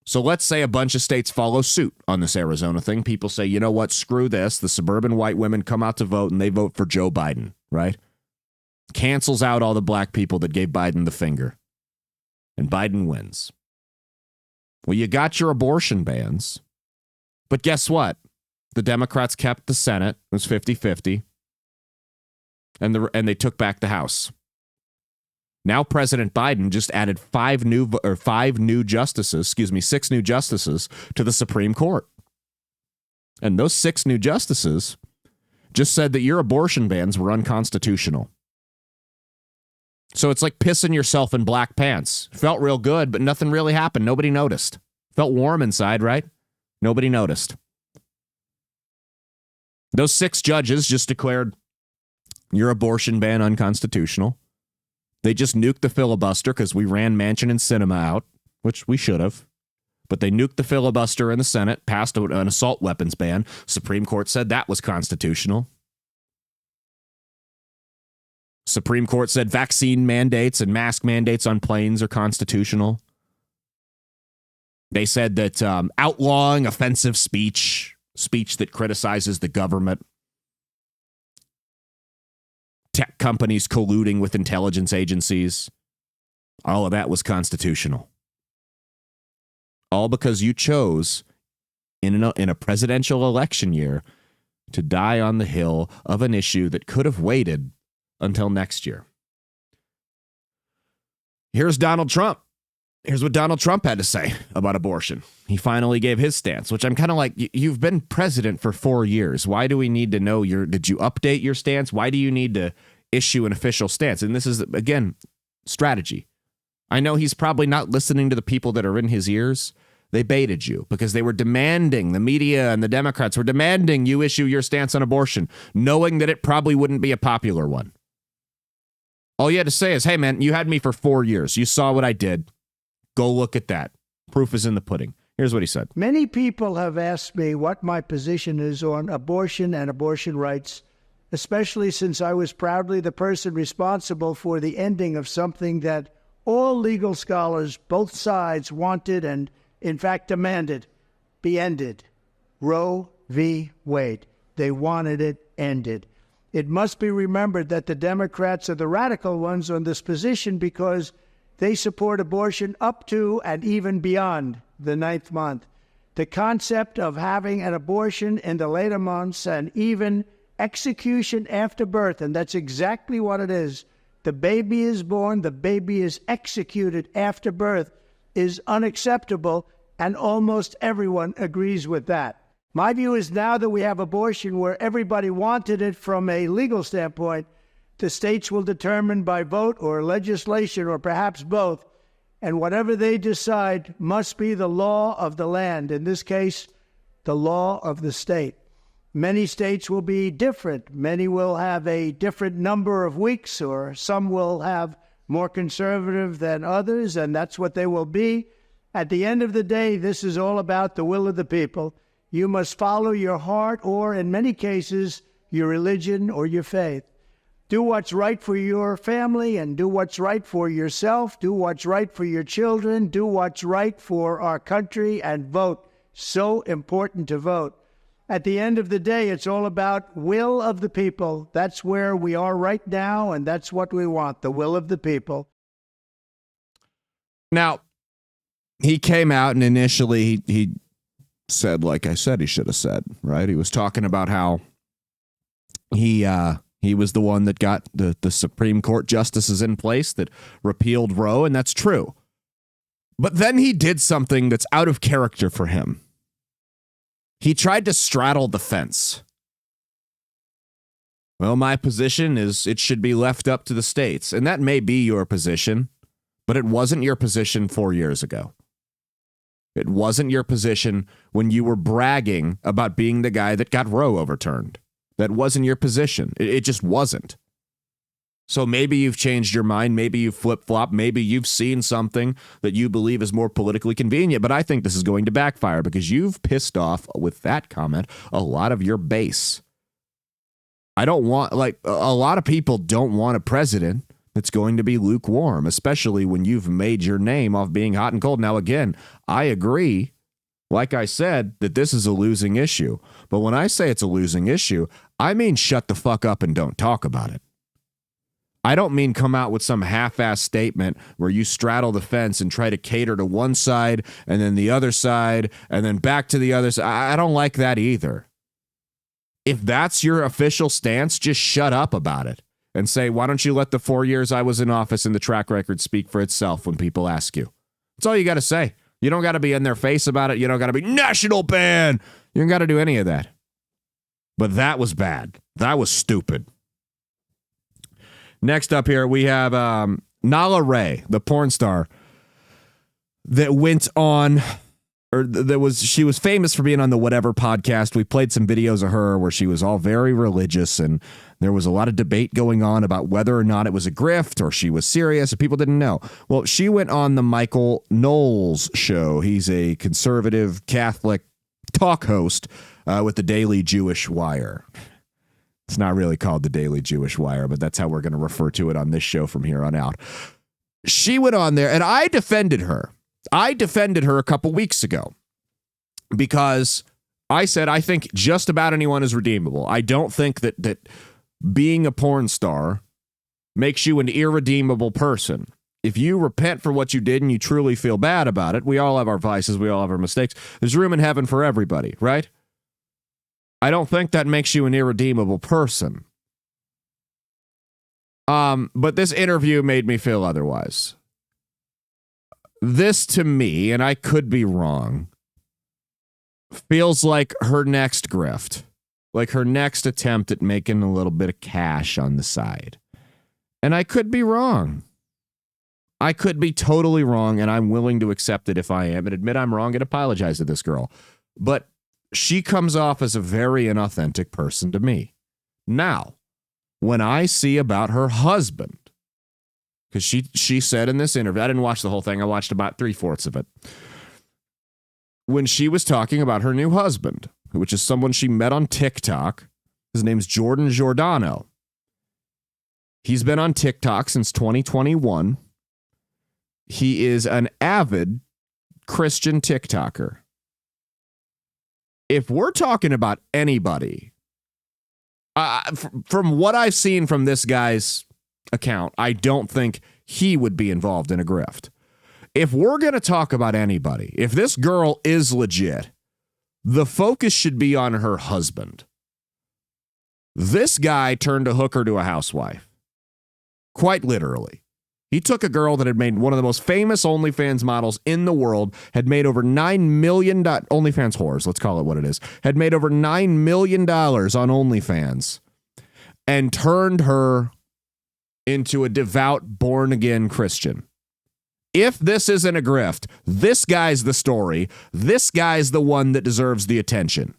So let's say a bunch of states follow suit on this Arizona thing. People say, you know what, screw this. The suburban white women come out to vote and they vote for Joe Biden, right? Cancels out all the black people that gave Biden the finger. And Biden wins. Well, you got your abortion bans. But guess what? The Democrats kept the Senate. It was 50-50. And they took back the House. Now President Biden just added 6 new justices to the Supreme Court. And those 6 new justices just said that your abortion bans were unconstitutional. So it's like pissing yourself in black pants. Felt real good, but nothing really happened. Nobody noticed. Felt warm inside, right? Nobody noticed. Those 6 judges just declared your abortion ban unconstitutional. They just nuked the filibuster because we ran Manchin and Sinema out, which we should have. But they nuked the filibuster in the Senate, passed an assault weapons ban. Supreme Court said that was constitutional. Supreme Court said vaccine mandates and mask mandates on planes are constitutional. They said that outlawing offensive speech that criticizes the government, tech companies colluding with intelligence agencies, all of that was constitutional. All because you chose in a presidential election year to die on the hill of an issue that could have waited until next year. Here's Donald Trump. Here's what Donald Trump had to say about abortion. He finally gave his stance, which I'm kind of like, you've been president for 4 years. Why do we need to know did you update your stance? Why do you need to issue an official stance? And this is, again, strategy. I know he's probably not listening to the people that are in his ears. They baited you because they were demanding, the media and the Democrats were demanding you issue your stance on abortion, knowing that it probably wouldn't be a popular one. All you had to say is, hey, man, you had me for 4 years. You saw what I did. Go look at that. Proof is in the pudding. Here's what he said. Many people have asked me what my position is on abortion and abortion rights, especially since I was proudly the person responsible for the ending of something that all legal scholars, both sides, wanted and, in fact, demanded be ended. Roe v. Wade. They wanted it ended. It must be remembered that the Democrats are the radical ones on this position because they support abortion up to and even beyond the 9th month. The concept of having an abortion in the later months and even execution after birth, and that's exactly what it is. The baby is born, the baby is executed after birth, is unacceptable, and almost everyone agrees with that. My view is now that we have abortion where everybody wanted it from a legal standpoint, the states will determine by vote or legislation or perhaps both, and whatever they decide must be the law of the land, in this case, the law of the state. Many states will be different. Many will have a different number of weeks, or some will have more conservative than others, and that's what they will be. At the end of the day, this is all about the will of the people. You must follow your heart or, in many cases, your religion or your faith. Do what's right for your family and do what's right for yourself. Do what's right for your children. Do what's right for our country and vote. So important to vote. At the end of the day, it's all about will of the people. That's where we are right now, and that's what we want, the will of the people. Now, he came out and initially he said, like I said he should have said, right? He was talking about how he was the one that got the Supreme Court justices in place that repealed Roe, and that's true. But then he did something that's out of character for him. He tried to straddle the fence. Well, my position is it should be left up to the states. And that may be your position, but it wasn't your position 4 years ago. It wasn't your position when you were bragging about being the guy that got Roe overturned. That wasn't your position. It just wasn't. So maybe you've changed your mind. Maybe you've flip-flopped. Maybe you've seen something that you believe is more politically convenient. But I think this is going to backfire because you've pissed off, with that comment, a lot of your base. I don't want, like, a lot of people don't want a president that's going to be lukewarm, especially when you've made your name off being hot and cold. Now, again, I agree, like I said, that this is a losing issue. But when I say it's a losing issue, I mean shut the fuck up and don't talk about it. I don't mean come out with some half-ass statement where you straddle the fence and try to cater to one side and then the other side and then back to the other side. I don't like that either. If that's your official stance, just shut up about it and say, why don't you let the 4 years I was in office and the track record speak for itself when people ask you? That's all you got to say. You don't got to be in their face about it. You don't got to be national ban. You don't got to do any of that. But that was bad. That was stupid. Next up here, we have Nala Ray, the porn star that went on, she was famous for being on the Whatever podcast. We played some videos of her where she was all very religious, and there was a lot of debate going on about whether or not it was a grift or she was serious, and people didn't know. Well, she went on the Michael Knowles show. He's a conservative Catholic talk host with the Daily Jewish Wire. It's not really called the Daily Jewish Wire, but that's how we're going to refer to it on this show from here on out. She went on there, and I defended her. I defended her a couple weeks ago because I said I think just about anyone is redeemable. I don't think that being a porn star makes you an irredeemable person. If you repent for what you did and you truly feel bad about it, we all have our vices, we all have our mistakes. There's room in heaven for everybody, right? I don't think that makes you an irredeemable person. But this interview made me feel otherwise. This to me, and I could be wrong, feels like her next grift, like her next attempt at making a little bit of cash on the side. And I could be wrong. I could be totally wrong, and I'm willing to accept it if I am and admit I'm wrong and apologize to this girl. But she comes off as a very inauthentic person to me. Now, when I see about her husband, because she said in this interview, I didn't watch the whole thing, I watched about 3/4 of it. When she was talking about her new husband, which is someone she met on TikTok, his name's Jordan Giordano. He's been on TikTok since 2021. He is an avid Christian TikToker. If we're talking about anybody, from what I've seen from this guy's account, I don't think he would be involved in a grift. If we're going to talk about anybody, if this girl is legit, the focus should be on her husband. This guy turned a hooker to a housewife. Quite literally. He took a girl that had made one of the most famous OnlyFans models in the world, had made over $9 million, OnlyFans whores, let's call it what it is, had made over $9 million on OnlyFans, and turned her into a devout, born-again Christian. If this isn't a grift, this guy's the story. This guy's the one that deserves the attention.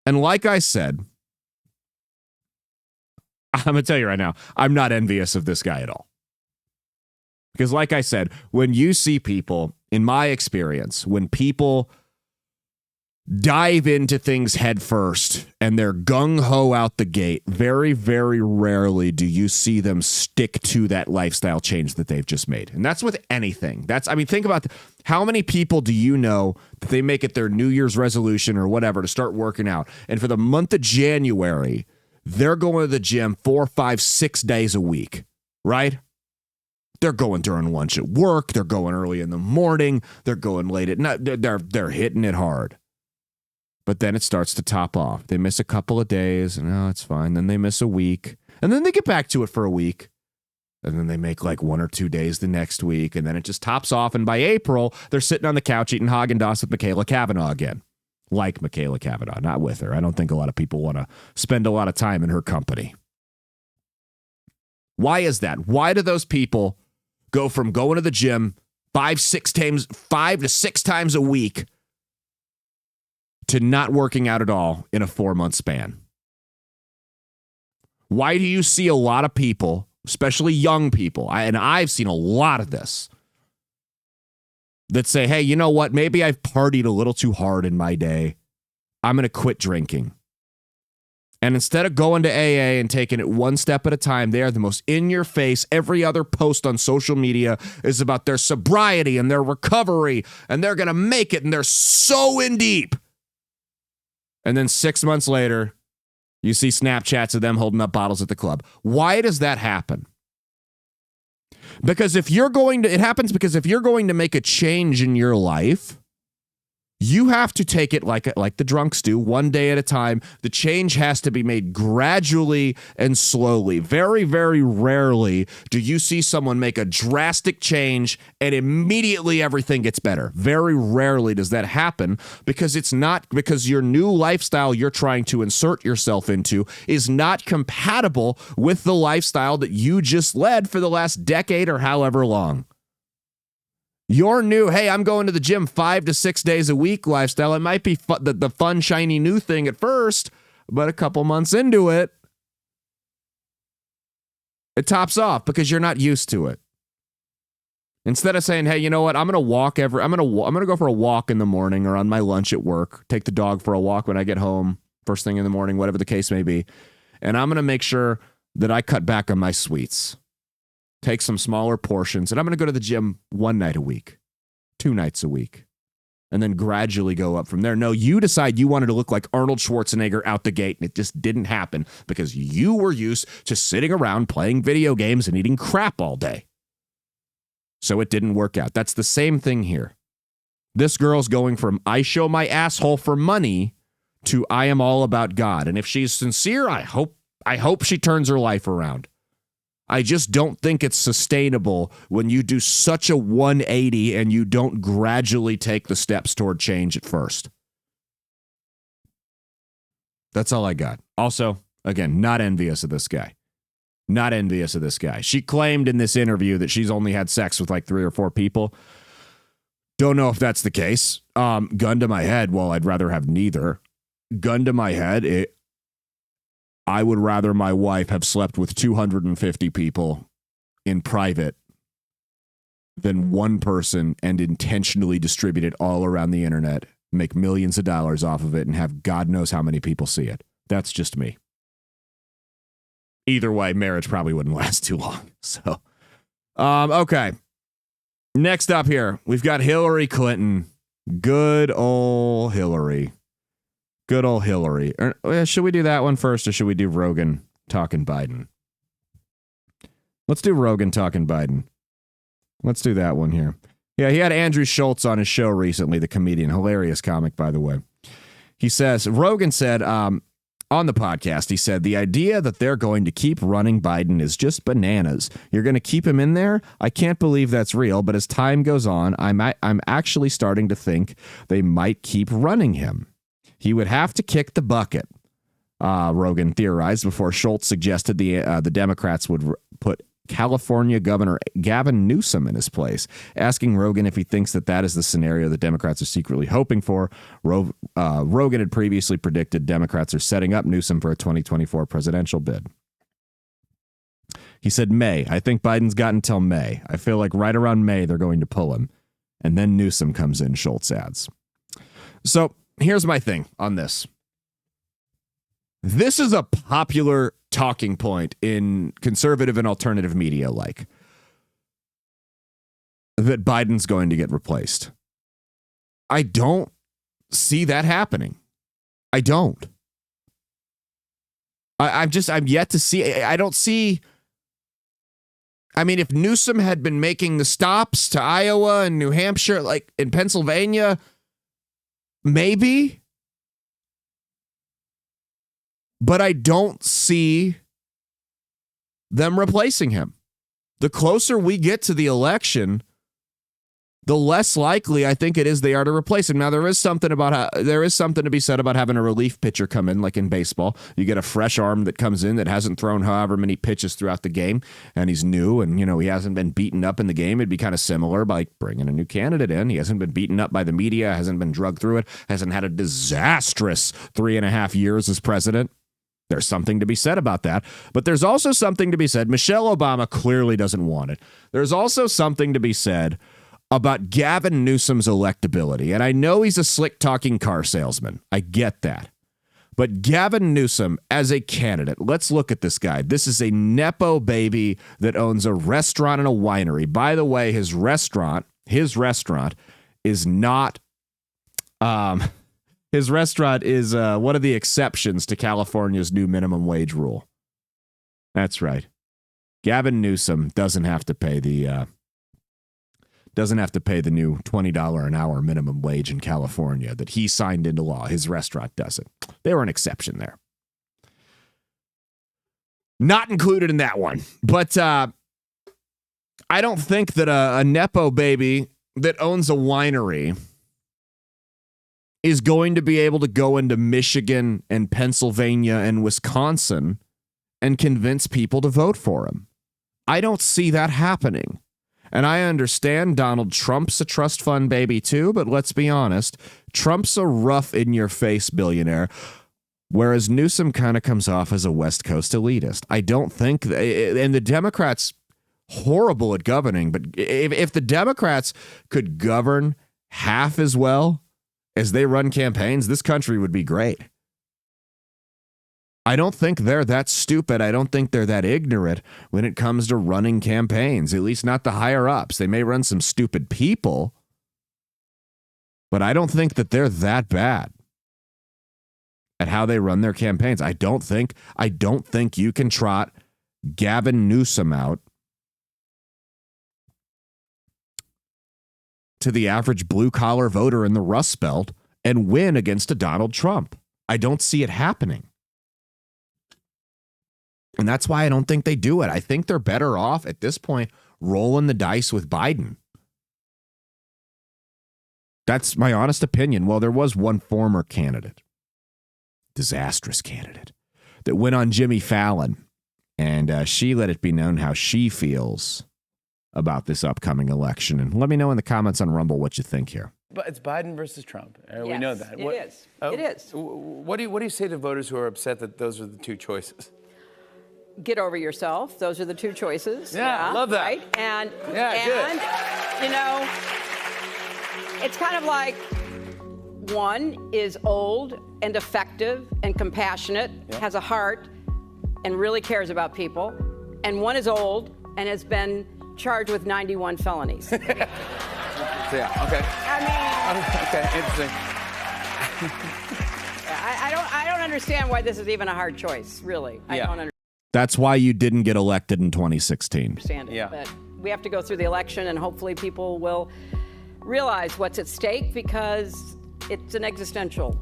And like I said, I'm going to tell you right now, I'm not envious of this guy at all. Because like I said, when you see people, in my experience, when people dive into things head first and they're gung-ho out the gate, very, very rarely do you see them stick to that lifestyle change that they've just made. And that's with anything. Think about how many people do you know that they make it their New Year's resolution or whatever to start working out. And for the month of January, they're going to the gym 4, 5, 6 days a week, right? They're going during lunch at work. They're going early in the morning. They're going late at night. They're hitting it hard. But then it starts to top off. They miss a couple of days, and it's fine. Then they miss a week, and then they get back to it for a week. And then they make like 1 or 2 days the next week, and then it just tops off. And by April, they're sitting on the couch eating Haagen-Dazs with Michaela Kavanaugh again. Like Michaela Kavanaugh, not with her. I don't think a lot of people want to spend a lot of time in her company. Why is that? Why do those people go from going to the gym 5 to 6 times a week to not working out at all in a 4-month span? Why do you see a lot of people, especially young people, and I've seen a lot of this, that say, hey, you know what? Maybe I've partied a little too hard in my day. I'm going to quit drinking. And instead of going to AA and taking it one step at a time, they are the most in-your-face. Every other post on social media is about their sobriety and their recovery, and they're going to make it, and they're so in deep. And then 6 months later, you see Snapchats of them holding up bottles at the club. Why does that happen? Because it happens because if you're going to make a change in your life, you have to take it like the drunks do, one day at a time. The change has to be made gradually and slowly. Very, very rarely do you see someone make a drastic change and immediately everything gets better. Very rarely does that happen because your new lifestyle you're trying to insert yourself into is not compatible with the lifestyle that you just led for the last decade or however long. Your new, hey, I'm going to the gym 5 to 6 days a week lifestyle. It might be the fun, shiny new thing at first, but a couple months into it, it tops off because you're not used to it. Instead of saying, hey, you know what? I'm going to go for a walk in the morning or on my lunch at work, take the dog for a walk when I get home, first thing in the morning, whatever the case may be. And I'm going to make sure that I cut back on my sweets. Take some smaller portions, and I'm going to go to the gym 1 night a week, 2 nights a week, and then gradually go up from there. No, you decide you wanted to look like Arnold Schwarzenegger out the gate, and it just didn't happen because you were used to sitting around playing video games and eating crap all day. So it didn't work out. That's the same thing here. This girl's going from I show my asshole for money to I am all about God. And if she's sincere, I hope she turns her life around. I just don't think it's sustainable when you do such a 180 and you don't gradually take the steps toward change at first. That's all I got. Also, again, not envious of this guy. Not envious of this guy. She claimed in this interview that she's only had sex with like 3 or 4 people. Don't know if that's the case. Gun to my head, well, I'd rather have neither. Gun to my head, I would rather my wife have slept with 250 people in private than one person and intentionally distribute it all around the internet, make millions of dollars off of it, and have God knows how many people see it. That's just me. Either way, marriage probably wouldn't last too long. So, okay. Next up here, we've got Hillary Clinton. Good old Hillary. Good old Hillary. Should we do that one first, or should we do Rogan talking Biden? Let's do Rogan talking Biden. Let's do that one here. Yeah, he had Andrew Schultz on his show recently, the comedian. Hilarious comic, by the way. He says, Rogan said on the podcast, he said, the idea that they're going to keep running Biden is just bananas. You're going to keep him in there? I can't believe that's real, but as time goes on, I'm actually starting to think they might keep running him. He would have to kick the bucket, Rogan theorized, before Schultz suggested the Democrats would put California Governor Gavin Newsom in his place, asking Rogan if he thinks that is the scenario the Democrats are secretly hoping for. Rogan had previously predicted Democrats are setting up Newsom for a 2024 presidential bid. He said May. I think Biden's got until May. I feel like right around May they're going to pull him. And then Newsom comes in, Schultz adds. So here's my thing on this. This is a popular talking point in conservative and alternative media, like that Biden's going to get replaced. I don't see that happening. I don't. I'm yet to see. I don't see. I mean, if Newsom had been making the stops to Iowa and New Hampshire, like in Pennsylvania, maybe. But I don't see them replacing him. The closer we get to the election, the less likely I think it is they are to replace him. Now, there is something to be said about having a relief pitcher come in, like in baseball. You get a fresh arm that comes in that hasn't thrown however many pitches throughout the game, and he's new, and he hasn't been beaten up in the game. It'd be kind of similar by bringing a new candidate in. He hasn't been beaten up by the media, hasn't been drugged through it, hasn't had a disastrous 3.5 years as president. There's something to be said about that. But there's also something to be said. Michelle Obama clearly doesn't want it. There's also something to be said about Gavin Newsom's electability. And I know he's a slick-talking car salesman. I get that. But Gavin Newsom, as a candidate, let's look at this guy. This is a Nepo baby that owns a restaurant and a winery. By the way, his restaurant is not... His restaurant is one of the exceptions to California's new minimum wage rule. That's right. Gavin Newsom doesn't have to pay the new $20 an hour minimum wage in California that he signed into law. His restaurant doesn't. They were an exception there. Not included in that one. But I don't think that a Nepo baby that owns a winery is going to be able to go into Michigan and Pennsylvania and Wisconsin and convince people to vote for him. I don't see that happening. And I understand Donald Trump's a trust fund baby too, but let's be honest, Trump's a rough in-your-face billionaire, whereas Newsom kind of comes off as a West Coast elitist. I don't think, and the Democrats, horrible at governing, but if the Democrats could govern half as well as they run campaigns, this country would be great. I don't think they're that stupid. I don't think they're that ignorant when it comes to running campaigns, at least not the higher ups. They may run some stupid people, but I don't think that they're that bad at how they run their campaigns. I don't think you can trot Gavin Newsom out to the average blue-collar voter in the Rust Belt and win against a Donald Trump. I don't see it happening. And that's why I don't think they do it. I think they're better off at this point rolling the dice with Biden. That's my honest opinion. Well, there was one former candidate, disastrous candidate, that went on Jimmy Fallon, and she let it be known how she feels about this upcoming election. And let me know in the comments on Rumble what you think here. But it's Biden versus Trump. We know that. It is. It is. What do you say to voters who are upset that those are the two choices? Get over yourself. Those are the two choices. Yeah, love that. Right? And good. It's kind of like one is old and effective and compassionate, has a heart, and really cares about people. And one is old and has been charged with 91 felonies. Yeah, okay. Okay, interesting. I don't understand why this is even a hard choice, really. I don't understand. That's why you didn't get elected in 2016. Understand it, but we have to go through the election, and hopefully people will realize what's at stake, because it's an existential.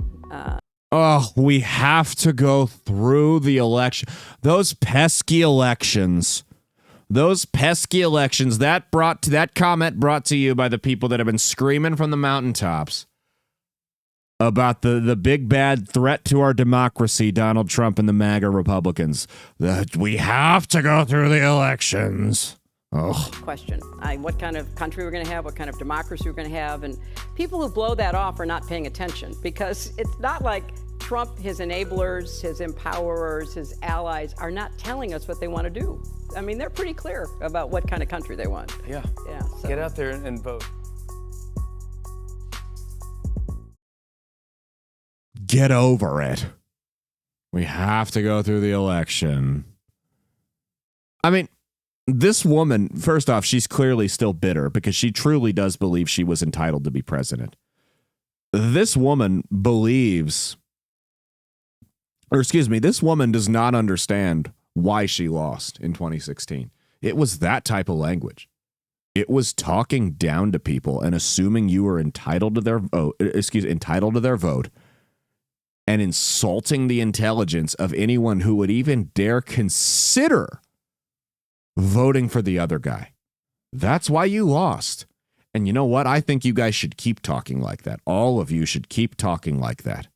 We have to go through the election. Those pesky elections. That comment brought to you by the people that have been screaming from the mountaintops about the big bad threat to our democracy, Donald Trump and the MAGA Republicans. That we have to go through the elections. Question. What kind of country we're going to have, what kind of democracy we're going to have. And people who blow that off are not paying attention, because it's not like Trump, his enablers, his empowerers, his allies are not telling us what they want to do. I mean, they're pretty clear about what kind of country they want. Yeah. So. Get out there and vote. get over it. We have to go through the election. I mean, this woman, first off, she's clearly still bitter because she truly does believe she was entitled to be president. This woman believes, this woman does not understand why she lost in 2016. It was that type of language. It was talking down to people and assuming you were entitled to their vote, and insulting the intelligence of anyone who would even dare consider voting for the other guy. That's why you lost. And you know what? I think you guys should keep talking like that. All of you should keep talking like that.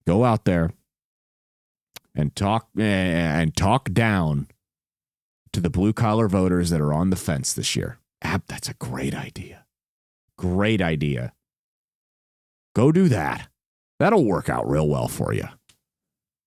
Go out there and talk down to the blue collar voters that are on the fence this year. That's a great idea. Great idea. Go do that. That'll work out real well for you.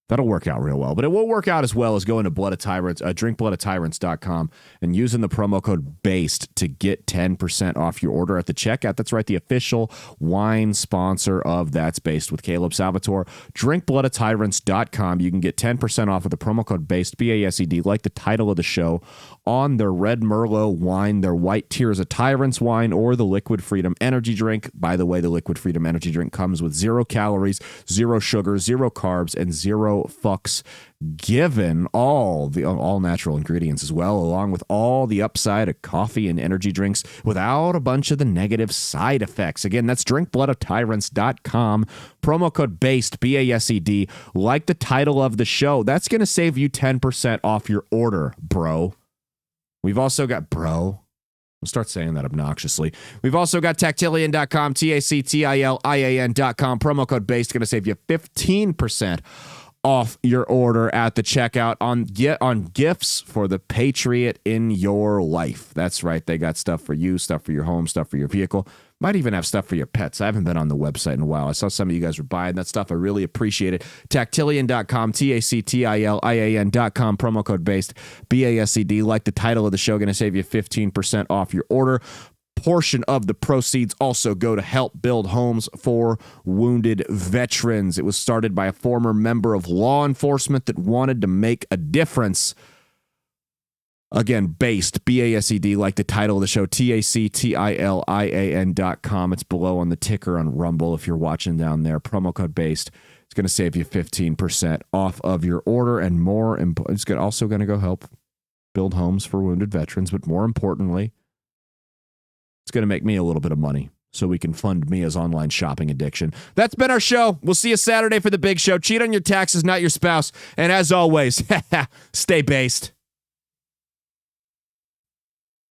That'll work out real well. But it won't work out as well as going to Blood of Tyrants, drinkbloodofTyrants.com and using the promo code BASED to get 10% off your order at the checkout. That's right, the official wine sponsor of That's Based with Caleb Salvatore. drinkbloodofTyrants.com. You can get 10% off with the promo code BASED, BASED, like the title of the show, on their Red Merlot wine, their White Tears of Tyrants wine, or the Liquid Freedom Energy Drink. By the way, the Liquid Freedom Energy Drink comes with 0 calories, 0 sugar, 0 carbs, and 0 fucks given, all natural ingredients as well, along with all the upside of coffee and energy drinks without a bunch of the negative side effects. Again, that's drinkbloodofTyrants.com. Promo code BASED, BASED, like the title of the show. That's going to save you 10% off your order, bro. We've also got We'll start saying that obnoxiously. We've also got Tactilian.com, TACTILIAN.com. Promo code BASED, going to save you 15% off your order at the checkout on gifts for the patriot in your life. That's right. They got stuff for you, stuff for your home, stuff for your vehicle. Might even have stuff for your pets. I haven't been on the website in a while. I saw some of you guys were buying that stuff. I really appreciate it. Tactilian.com, TACTILIAN.com, promo code BASED, BASED, like the title of the show, going to save you 15% off your order. Portion of the proceeds also go to help build homes for wounded veterans. It was started by a former member of law enforcement that wanted to make a difference. Again, BASED, BASED, like the title of the show, TACTILIAN.com. It's below on the ticker on Rumble if you're watching down there. Promo code BASED. It's going to save you 15% off of your order, and more. It's also going to go help build homes for wounded veterans, but more importantly, it's going to make me a little bit of money so we can fund Mia's online shopping addiction. That's been our show. We'll see you Saturday for the big show. Cheat on your taxes, not your spouse. And as always, stay based.